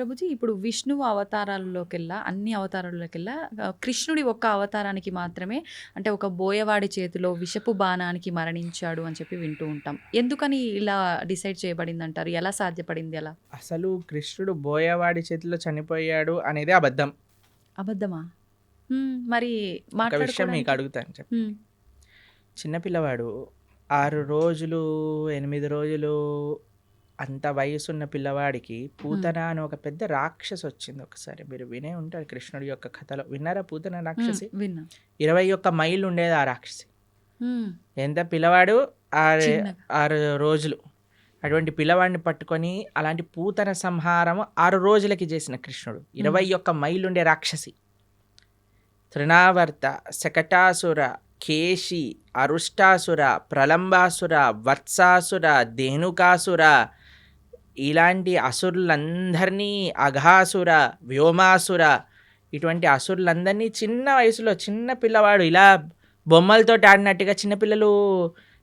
ప్రభుజీ ఇప్పుడు విష్ణువు అవతారాల్లోకెల్లా అన్ని అవతారాల్లోకెల్లా కృష్ణుడి ఒక్క అవతారానికి మాత్రమే అంటే ఒక బోయవాడి చేతిలో విషపు బాణానికి మరణించాడు అని చెప్పి వింటూ ఉంటాం. ఎందుకని ఇలా డిసైడ్ చేయబడిందంటారు? ఎలా సాధ్యపడింది అలా? అసలు కృష్ణుడు బోయవాడి చేతిలో చనిపోయాడు అనేది అబద్ధం. అబద్ధమా? మరి ఒక విషయం మీకు మాట్లాడుకోవడానికి అడుగుతాను చెప్పండి. హ్మ్. చిన్నపిల్లవాడు 6 రోజులు 8 రోజులు అంత వయసున్న పిల్లవాడికి పూతన అని ఒక పెద్ద రాక్షసి వచ్చింది. ఒకసారి మీరు వినే ఉంటారు కృష్ణుడి యొక్క కథలో. విన్నారా పూతన రాక్షసి? విన్నా. 21 మైళ్ళు ఉండేది ఆ రాక్షసి. హ్మ్. ఎంత పిల్లవాడు చిన్నగా 6 రోజులు. అటువంటి పిల్లవాడిని పట్టుకొని అలాంటి పూతన సంహారం 6 రోజులకి చేసిన కృష్ణుడు 21 మైళ్ళు ఉండే రాక్షసి. తృణావర్త, శకటాసుర, కేశి, అరుష్టాసుర, ప్రలంబాసుర, వత్సాసుర, ధేనుకాసుర ఇలాంటి అసురులందరినీ, అఘాసుర, వ్యోమాసుర ఇటువంటి అసురులందరినీ చిన్న వయసులో చిన్న పిల్లవాడు ఇలా బొమ్మలతో ఆడినట్టుగా చిన్నపిల్లలు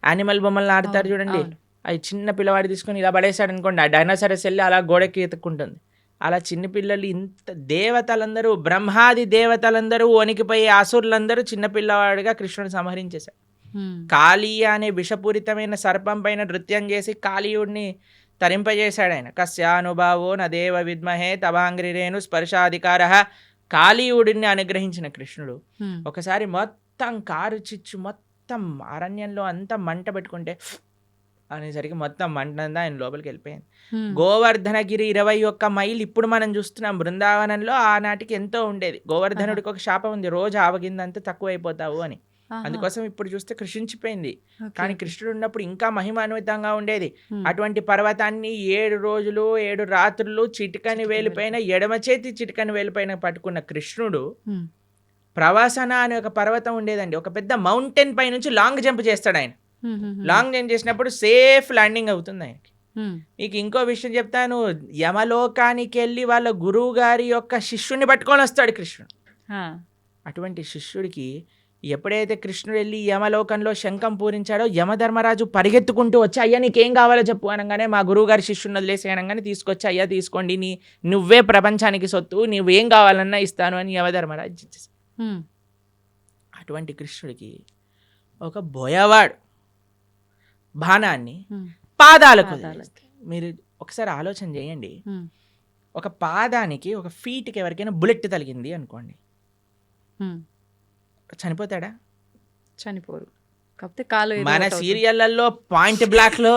యానిమల్ బొమ్మలను ఆడతారు అవును. చూడండి, అవును. అవి చిన్న పిల్లవాడు తీసుకొని ఇలా పడేశాడు అనుకోండి, ఆ డైనోసారస్ వెళ్ళి అలా గోడకి ఎత్తుక్కుంటుంది. అలా చిన్నపిల్లలు ఇంత దేవతలందరూ, బ్రహ్మాది దేవతలందరూ వణికిపోయి అసురులందరూ చిన్నపిల్లవాడిగా కృష్ణుడు సంహరించేశాడు. హ్మ్. కాళీయ అనే విషపూరితమైన సర్పం పైన నృత్యం చేసి కాళీయుడిని తరింపజేశాడు ఆయన. కస్యానుభావో నదేవ విద్మహే తవాంగ్రిరేణు స్పర్శాధికార. కాళీయుడిని అనుగ్రహించిన కృష్ణుడు హ్మ్. ఒకసారి మొత్తం కారు చిచ్చు మొత్తం అరణ్యంలో అంతా మంట పెట్టుకుంటే అనేసరికి మొత్తం మంట అంతా ఆయన లోపలికి వెళ్ళిపోయింది. హ్మ్. గోవర్ధనగిరి 21 మైళ్ళు ఇప్పుడు మనం చూస్తున్నాం. బృందావనంలో ఆనాటికి ఎంతో ఉండేది. గోవర్ధనుడికి ఒక శాపం ఉంది, రోజు ఆవగిందంతా తక్కువ అయిపోతావు అని. ఆహా. అందుకోసం ఇప్పుడు చూస్తే కృషించిపోయింది. ఓకే, కానీ ఓకే. కృష్ణుడు ఉన్నప్పుడు ఇంకా మహిమాన్వితంగా ఉండేది. హ్మ్. అటువంటి పర్వతాన్ని 7 రోజులు 7 రాత్రులు చిటికని వేలిపైన, ఎడమ చేతి చిటికని వేలిపైన పట్టుకున్న కృష్ణుడు హ్మ్. ప్రవాసన అనే ఒక పర్వతం ఉండేదండి. ఒక పెద్ద మౌంటైన్ పై నుంచి లాంగ్ జంప్ చేస్తాడు ఆయన. హ్మ్. హ్మ్. లాంగ్ జంప్ చేసినప్పుడు సేఫ్ ల్యాండింగ్ అవుతుంది ఆయనకి. హ్మ్. మీకు ఇంకో విషయం చెప్తాను. యమలోకానికి వెళ్ళి వాళ్ళ గురువు గారి యొక్క శిష్యుని పట్టుకొని వస్తాడు కృష్ణుడు. ఆ. అటువంటి శిష్యుడికి ఎప్పుడైతే కృష్ణుడు వెళ్ళి యమలోకంలో శంఖం పూరించాడో యమధర్మరాజు పరిగెత్తుకుంటూ వచ్చి, అయ్యా నీకేం కావాలో చెప్పు అనగానే, మా గురువుగారి శిష్యుని వదిలేసి అనగానే తీసుకొచ్చి, అయ్యా తీసుకోండి, నువ్వే ప్రపంచానికి సొత్తు, నువ్వేం కావాలన్నా ఇస్తాను అని యమధర్మరాజు ఇచ్చేసాడు. హ్మ్. అటువంటి కృష్ణుడికి ఒక బోయవాడు బాణాన్ని హ్మ్. పాదాలకు పాదాలకి. వదిలేస్తే, మీరు ఒకసారి ఆలోచన చేయండి. హ్మ్. ఒక పాదానికి, ఒక ఫీట్కి ఎవరికైనా బుల్లెట్ తగిలింది అనుకోండి, హ్మ్. చనిపోతాడా? చనిపోరు. కాకపోతే కాలు ఏదో మన ఒకటి అవుతుంది. సీరియళ్లలో పాయింట్ బ్లాక్ లో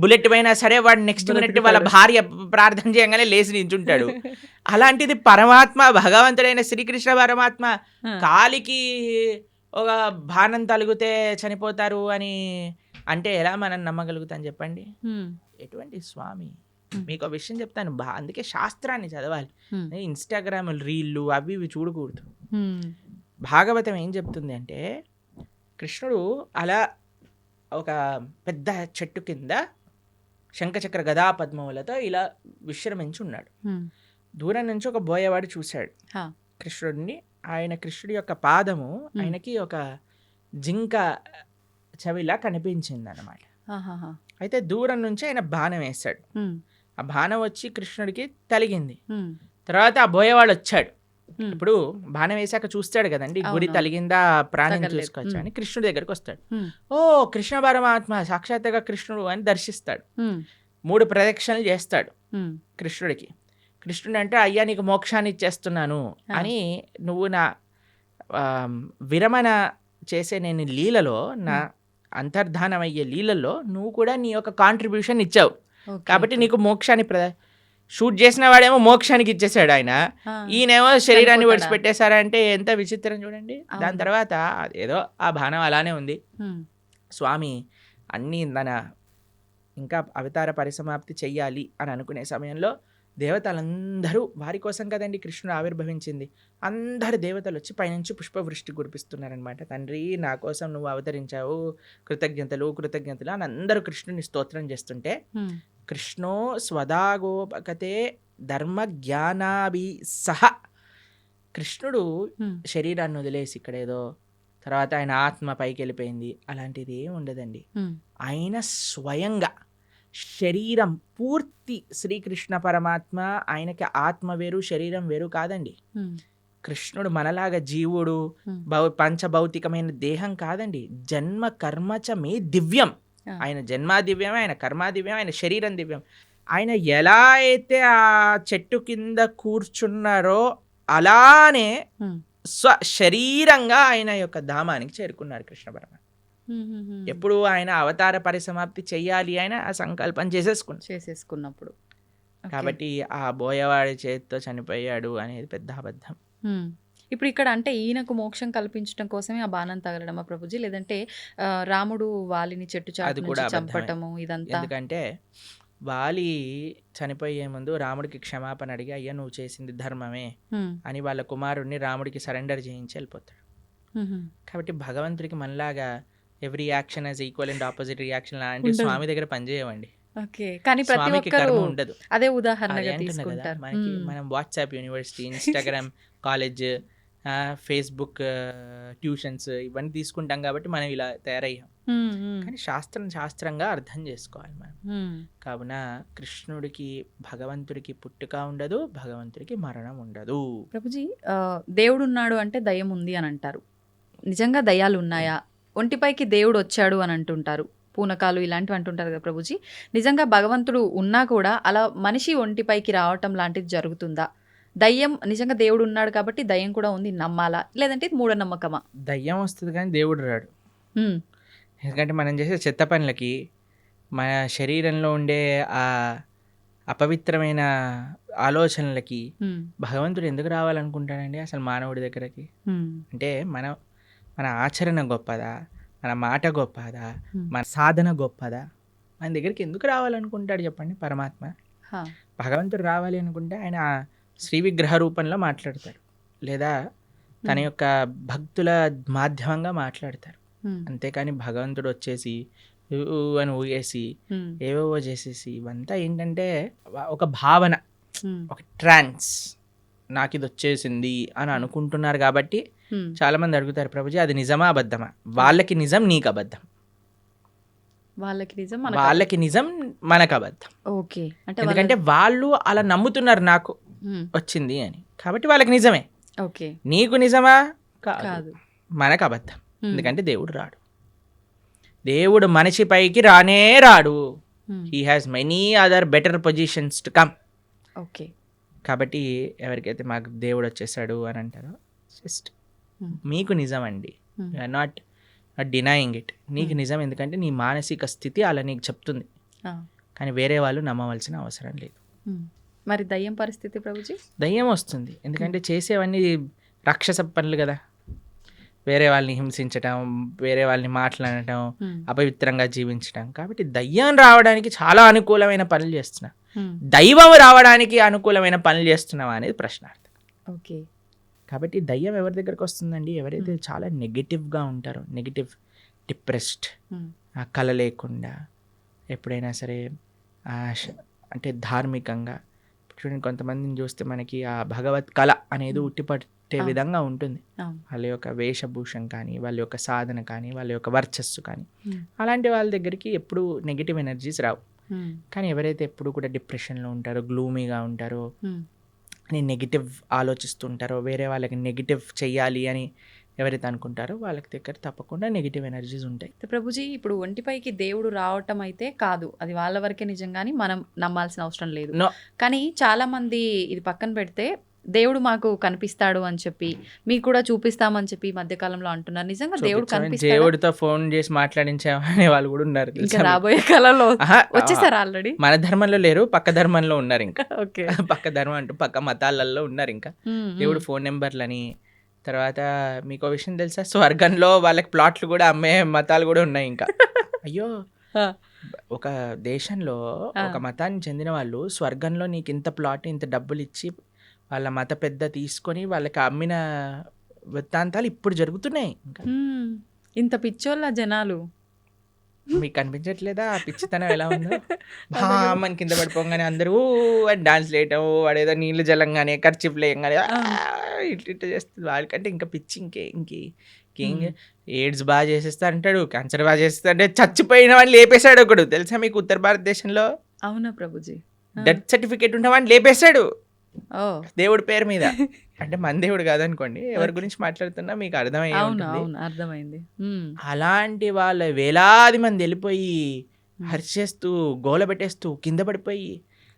బుల్లెట్ పోయినా సరే వాడు నెక్స్ట్ మినిట్ వాళ్ళ బ్రతుకుతాడు. భార్య ప్రార్థన చేయగానే లేచి నించుంటాడు. అలాంటిది పరమాత్మ, భగవంతుడైన శ్రీకృష్ణ పరమాత్మ ఆ. కాలికి ఒక బాణం తలిగితే చనిపోతారు అని అంటే ఎలా మనం నమ్మగలుగుతాం చెప్పండి? హ్మ్. ఎటువంటి స్వామి! హ్మ్. మీకు ఒక విషయం చెప్తాను, అందుకే శాస్త్రాన్ని చదవాలి. హ్మ్. ఇన్స్టాగ్రామ్ రీళ్ళు అవి ఇవి చూడకూడదు. హ్మ్. భాగవతం ఏం చెప్తుంది అంటే, కృష్ణుడు అలా ఒక పెద్ద చెట్టు కింద శంఖచక్ర గదా పద్మములతో ఇలా విశ్రమించి ఉన్నాడు. హ్మ్. దూరం నుంచి ఒక బోయవాడు చూశాడు హా. కృష్ణుడిని. ఆయన కృష్ణుడి యొక్క పాదము ఆయనకి ఒక జింక చెవిలా కనిపించింది అనమాట. ఆహాహా. అయితే దూరం నుంచి ఆయన బాణం వేశాడు. హ్మ్. ఆ బాణం వచ్చి కృష్ణుడికి తలిగింది. హ్మ్. తర్వాత ఆ బోయవాడు వచ్చాడు. హ్మ్. ఇప్పుడు బాణం వేశాక చూస్తాడు కదండి, గురి అవును. తలిగిందా, ప్రాణం తగలేదు. చూసుకోవచ్చా అని కృష్ణుడి దగ్గరికి వస్తాడు. హ్మ్. ఓ కృష్ణ పరమాత్మ సాక్షాత్తుగా కృష్ణుడు అని దర్శిస్తాడు. హ్మ్. 3 ప్రదక్షిణలు చేస్తాడు హ్మ్. కృష్ణుడికి. కృష్ణుడు అంటే, అయ్యా నీకు మోక్షాన్ని ఇచ్చేస్తున్నాను ఆ. అని, నువ్వు నా విరమణ చేసే నేను లీలలో, నా అంతర్ధానం అయ్యే లీలలో నువ్వు కూడా నీ యొక్క కాంట్రిబ్యూషన్ ఇచ్చావు ఓకే, కాబట్టి ఓకే. నీకు మోక్షాన్ని షూట్ చేసిన వాడేమో మోక్షానికి ఇచ్చేసాడు ఆయన, ఆ. ఈయనేమో శరీరాన్ని చనిపోతాడా? విడిచిపెట్టేశారంటే ఎంత విచిత్రం చూడండి. దాని అవును. తర్వాత ఏదో ఆ బాణం అలానే ఉంది. హ్మ్. స్వామి అన్నీ తన ఇంకా అవతార పరిసమాప్తి చెయ్యాలి అని అనుకునే సమయంలో దేవతలందరూ, వారి కోసం కదండి కృష్ణుడు ఆవిర్భవించింది, అందరు దేవతలు వచ్చి పైనుంచి పుష్పవృష్టి కురిపిస్తున్నారనమాట. తండ్రి నా కోసం నువ్వు అవతరించావు, కృతజ్ఞతలు కృతజ్ఞతలు అని అందరూ కృష్ణుని స్తోత్రం చేస్తుంటే, హ్మ్. కృష్ణో స్వదాగోపకతే ధర్మ జ్ఞానాభి సహ, కృష్ణుడు హ్మ్. శరీరాన్ని వదిలేసి ఇక్కడేదో తర్వాత ఆయన ఆత్మ పైకి వెళ్ళిపోయింది అలాంటిది ఏం ఉండదండి. హ్మ్. ఆయన స్వయంగా శరీరం పూర్తి శ్రీకృష్ణ పరమాత్మ. ఆయనకి ఆత్మ వేరు, శరీరం వేరు కాదండి. కృష్ణుడు మనలాగా జీవుడు, పంచభౌతికమైన దేహం కాదండి. జన్మ కర్మచ మే దివ్యం. ఆయన జన్మ దివ్యమే, ఆయన కర్మ దివ్యం, ఆయన శరీరం దివ్యం. ఆయన ఎలా అయితే ఆ చెట్టు కింద కూర్చున్నారో అలానే శరీరంగా ఆయన యొక్క ధామానికి చేరుకున్నారు కృష్ణ పరమాత్మ. ఎప్పుడు ఆయన అవతార పరిసమాప్తి చెయ్యాలి ఆయన ఆ సంకల్పం చేసేసుకున్నప్పుడు. కాబట్టి ఆ బోయవాడి చేతితో చనిపోయాడు అనేది పెద్ద అబద్ధం. ఇప్పుడు ఇక్కడ అంటే ఈయనకు మోక్షం కల్పించడం కోసమే ఆ బాణం తగలడమా ప్రభుజీ, లేదంటే రాముడు వాలిని చెట్టు చాటు నుంచి చంపటము ఇదంతా? ఎందుకంటే వాలి చనిపోయే ముందు రాముడికి క్షమాపణ అడిగి, అయ్యా నువ్వు చేసింది ధర్మమే అని వాళ్ళ కుమారుడిని రాముడికి సరెండర్ చేయించి వెళ్ళిపోతాడు. కాబట్టి భగవంతుడికి మనలాగా every action as equal and opposite reaction లాంటి స్వామి దగ్గర పనిచేయవండి. కానీ ప్రతి ఒక్కరు ఉండదు. అదే ఉదాహరణగా తీసుకుంటారు. మనకి మనం WhatsApp university, Instagram college, Facebook tuitions ఇవన్నీ తీసుకుంటాం కాబట్టి మనం ఇలా తయారయ్యాం. కానీ శాస్త్రంగా అర్థం చేసుకోవాలి మనం. కావున కృష్ణుడికి భగవంతుడికి పుట్టుక ఉండదు, భగవంతుడికి మరణం ఉండదు. ప్రభుజీ, దేవుడు ఉన్నాడు అంటే దయ్యం ఉంది అని అంటారు. నిజంగా దయ్యాలు ఉన్నాయా? ఒంటిపైకి దేవుడు వచ్చాడు అని అంటుంటారు, పూనకాలు ఇలాంటివి అంటుంటారు కదా ప్రభుజీ. నిజంగా భగవంతుడు ఉన్నా కూడా అలా మనిషి ఒంటిపైకి రావటం లాంటిది జరుగుతుందా? దయ్యం నిజంగా దేవుడు ఉన్నాడు కాబట్టి దయ్యం కూడా ఉంది నమ్మాలా, లేదంటే ఇది మూఢనమ్మకమా? దయ్యం వస్తుంది కానీ దేవుడు రాడు. ఎందుకంటే మనం చేసే చెత్త పనులకి, మన శరీరంలో ఉండే ఆ అపవిత్రమైన ఆలోచనలకి భగవంతుడు ఎందుకు రావాలనుకుంటాడండి అసలు మానవుడి దగ్గరకి? అంటే మన ఆచరణ గొప్పదా, మన మాట గొప్పదా, మన సాధన గొప్పదా? మన దగ్గరికి ఎందుకు రావాలనుకుంటాడు చెప్పండి పరమాత్మ? భగవంతుడు రావాలి అనుకుంటే ఆయన శ్రీ విగ్రహ రూపంలో మాట్లాడతారు, లేదా తన యొక్క భక్తుల మాధ్యమంగా మాట్లాడతారు. అంతేకాని భగవంతుడు వచ్చేసి అని ఊగేసి ఏవేవో చేసేసి ఇవంతా ఏంటంటే ఒక భావన, ఒక ట్రాన్స్, నాకు ఇది వచ్చేసింది అని అనుకుంటున్నారు. కాబట్టి చాలా మంది అడుగుతారు, ప్రభుజీ అది నిజమా అబద్ధమా? వాళ్ళకి నిజం, నీకు అబద్ధం. వాళ్ళకి నిజం, మనకు అబద్ధం. ఓకే, ఎందుకంటే వాళ్ళు అలా నమ్ముతున్నారు నాకు వచ్చింది అని, కాబట్టి వాళ్ళకి నిజమే. ఓకే, నీకు నిజమా? కాదు, మనకు అబద్ధం. ఎందుకంటే దేవుడు రాడు, దేవుడు మనిషి పైకి రానే రాడు. He has many other better positions to come. Okay, కాబట్టి ఎవరికైతే మాకు దేవుడు వచ్చేసాడు అని అంటారో జస్ట్ మీకు నిజం అండి, యూఆర్ నాట్ డినయింగ్ ఇట్. నీకు నిజం, ఎందుకంటే నీ మానసిక స్థితి అలా నీకు చెప్తుంది. కానీ వేరే వాళ్ళు నమ్మవలసిన అవసరం లేదు. మరి దయ్యం పరిస్థితి ప్రభుజీ? దయ్యం వస్తుంది ఎందుకంటే చేసేవన్నీ రాక్షస పనులు కదా. వేరే వాళ్ళని హింసించటం, వేరే వాళ్ళని మాట్లాడటం, అపవిత్రంగా జీవించటం. కాబట్టి దయ్యం రావడానికి చాలా అనుకూలమైన పనులు చేస్తున్నా, దైవం రావడానికి అనుకూలమైన పనులు చేస్తున్నావా అనేది ప్రశ్నార్థం. ఓకే, కాబట్టి దయ్యం ఎవరి దగ్గరకు వస్తుందండి? ఎవరైతే చాలా నెగిటివ్గా ఉంటారో, నెగిటివ్, డిప్రెస్డ్, ఆ కళ లేకుండా, ఎప్పుడైనా సరే అంటే ధార్మికంగా చూడండి, కొంతమందిని చూస్తే మనకి ఆ భగవత్ కళ అనేది ఉట్టిపట్టే విధంగా ఉంటుంది. వాళ్ళ యొక్క వేషభూషం కానీ, వాళ్ళ యొక్క సాధన కానీ, వాళ్ళ యొక్క వర్చస్సు కానీ, అలాంటి వాళ్ళ దగ్గరికి ఎప్పుడు నెగిటివ్ ఎనర్జీస్ రావు. కానీ ఎవరైతే ఎప్పుడు కూడా డిప్రెషన్లో ఉంటారో, గ్లూమీగా ఉంటారో, అని నెగిటివ్ ఆలోచిస్తుంటారో, వేరే వాళ్ళకి నెగిటివ్ చెయ్యాలి అని ఎవరైతే అనుకుంటారో వాళ్ళకి దగ్గర తప్పకుండా నెగిటివ్ ఎనర్జీస్ ఉంటాయి. ప్రభుజీ, ఇప్పుడు ఒంటిపైకి దేవుడు రావటం అయితే కాదు, అది వాళ్ళ వరకే నిజం, కానీ మనం నమ్మాల్సిన అవసరం లేదు. కానీ చాలా మంది ఇది పక్కన పెడితే దేవుడు మాకు కనిపిస్తాడు అని చెప్పి, మీకు కూడా చూపిస్తామని చెప్పి మధ్యకాలంలో అంటున్నారు. నిజంగా దేవుడు కనిపిస్తాడు? దేవుడితో ఫోన్ చేసి మాట్లాడించే వాళ్ళు కూడా ఉన్నారు. ఇంకా రాబోయే కాలంలో వచ్చేసారు ఆల్రెడీ. మన ధర్మంలో లేరు, పక్క ధర్మంలో ఉన్నారు. ఇంకా ఓకే, పక్క ధర్మం అంటూ పక్క మతాలలో ఉన్నారు. ఇంకా దేవుడు ఫోన్ నెంబర్లని. తర్వాత మీకు విషయం తెలుసా, స్వర్గంలో వాళ్ళకి ప్లాట్లు కూడా అమ్మే మతాలు కూడా ఉన్నాయి. ఇంకా అయ్యో, ఒక దేశంలో ఒక మతానికి చెందిన వాళ్ళు స్వర్గంలో నీకు ఇంత ప్లాట్, ఇంత డబ్బులు ఇచ్చి వాళ్ళ మత పెద్ద తీసుకొని వాళ్ళకి అమ్మిన వృత్తాంతాలు ఇప్పుడు జరుగుతున్నాయి. ఇంకా ఇంత పిచ్చోళ్ళ జనాలు. మీకు కనిపించట్లేదా ఆ పిచ్చితనం ఎలా ఉందో? మన కింద పడిపోగానే అందరూ డాన్స్ వేయటం, వాడేదో నీళ్ళు జలంగానే ఖర్చు లేయంగానే ఇట్లా చేస్తుంది. వాళ్ళకంటే ఇంకా పిచ్చి కింగ్ హ్మ్. ఎయిడ్స్ బాగా చేసేస్తా అంటాడు, క్యాన్సర్ బాగా చేసేస్తా అంటే చచ్చిపోయిన వాడిని లేపేశాడు ఒకడు. తెలుసా మీకు ఉత్తర భారతదేశంలో? అవునా ప్రభుజీ? ఆ! డెత్ సర్టిఫికేట్ ఉన్న వాడిని లేపేశాడు ఓహ్! దేవుడి పేరు మీద. అంటే మన దేవుడు కాదనుకోండి. ఎవరి ఓకే. గురించి మాట్లాడుతున్నా మీకు అర్థమయ్యే అవును. ఉంటుంది. అవును. అర్థమైంది. హ్మ్. అలాంటి వాళ్ళ వేలాది మంది వెళ్ళిపోయి హ్మ్. హర్షేస్తూ, గోల పెట్టేస్తూ, కింద పడిపోయి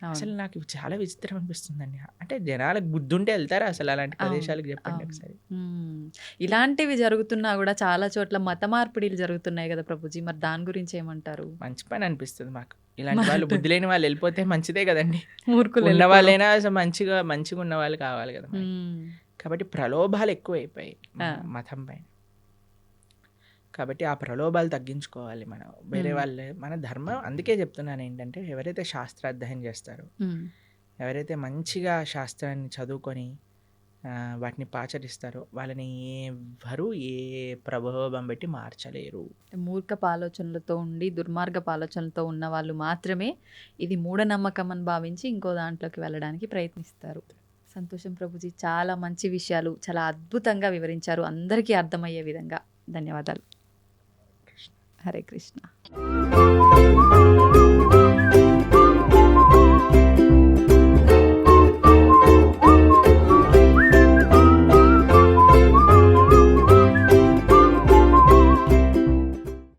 అవును. అసలు నాకు ఇవి చాలా విచిత్రం అనిపిస్తుందండి. అంటే జనాలకు బుద్ధుంటే వెళ్తారా అసలు అలాంటి అవును. ప్రదేశాలకు చెప్పండి అవును. ఒకసారి. హ్మ్. ఇలాంటివి జరుగుతున్నా గూడా చాలా చోట్ల మత మార్పిడిలు జరుగుతున్నాయి గదా ప్రభుజీ! మరి దాని గురించి ఏమంటారు? మంచి పని అనిపిస్తది మాకు. ఇలాంటి వాళ్ళు మాట బుద్ధి లేని వాళ్ళు వెళ్ళిపోతే మంచిదే కదండీ. ఉన్న మూర్ఖులెళ్ళిపోవడం. వాళ్ళైనా అసలు మంచిగా ఉన్న వాళ్ళు కావాలి కదా మనకి. హ్మ్. కాబట్టి ప్రలోభాలు ఎక్కువైపోయాయి ఆ! మతం పైన. కాబట్టి ఆ ప్రలోభాలు తగ్గించుకోవాలి మనం. వేరే హ్మ్. వాళ్ళే మన ధర్మం అందుకే చెప్తున్నాను ఏంటంటే ఎవరైతే శాస్త్రాధ్యయనం చేస్తారో, హ్మ్. ఎవరైతే మంచిగా శాస్త్రాన్ని చదువుకొని వాటిని పాచరిస్తారో వాళ్ళని ఎవ్వరు ఏ ప్రలోభం పెట్టి మార్చలేరు. మూర్ఖపు ఆలోచనలతో ఉండి, దుర్మార్గపు ఆలోచనలతో ఉన్న వాళ్ళు మాత్రమే ఇది మూఢనమ్మకం అని భావించి ఇంకో దాంట్లోకి వెళ్ళడానికి ప్రయత్నిస్తారు. సంతోషం ప్రభుజీ. చాలా మంచి విషయాలు చాలా అద్భుతంగా వివరించారు. అందరికీ అర్థమయ్యే విధంగా. ధన్యవాదాలు. హరే కృష్ణ.